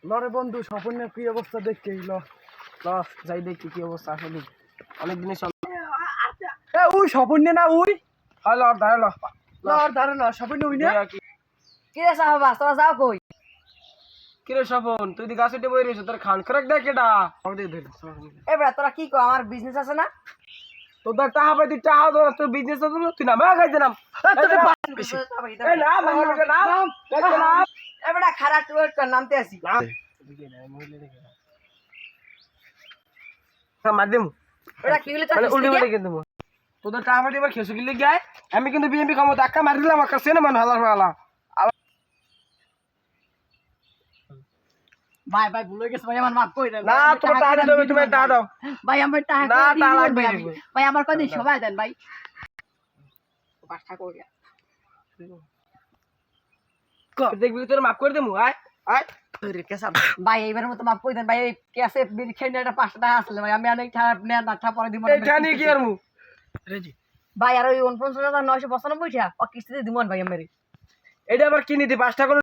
লরে বন্ধু স্বপনের কি অবস্থা দেখতে এলো। যাই দেখি কি অবস্থা আসলে অনেক দিনের ওই স্বপনে না ওই হ্যালো দাঁড়ালো লর দাঁড়ানো স্বপনে ওই না কি রে সাহাবা তোরা যাও কই? কিরে স্বপন তুই দি গাছে বই রয়েছে তোর খান খরাক দেখ কেটা এবার তোরা কি কো আমার বিজনেস আছে না? তোদের টাকা পাই তুই টাকা ধর তোর বিজনেস আছে তুই না মা খাইতে নাম এবার খারাপ নামতে আসি। মাধ্যম এটা কি হলো মানে উল্টে পাল্টে কিন্তু তোদের টাকা পাই এবার খেসু গিলে গায় আমি কিন্তু বিএমপি ক্ষমতা ধাক্কা মারি দিলাম আমার কাছে না মানে হালার হালা ভাই ভাই ভুলে গেছে ভাই আমার মাফ করে দেন। না তোমার টাকা দিতে হবে তুমি টাকা দাও ভাই আমার টাকা না করে টাকা দিবেন লাগবে ভাই। ভাই আমার কত সবাই দেন ভাই। 5 টাকা করে দেখবি তোর মাফ করে দেবো আয় আয় ভাই এইবারের মতো মাফ করে দেন ভাই। এই কেসে বিল খেয়ে একটা 5 টাকা আসলে ভাই আমি অনেক টাকা না টাকা পরে দিব। এইখানে কি আর মু রেজি ভাই আর ওই 49,995 টাকা ও কিস্তিতে দিমন ভাই আমি। এটা আবার কিনে দি 5 টাকা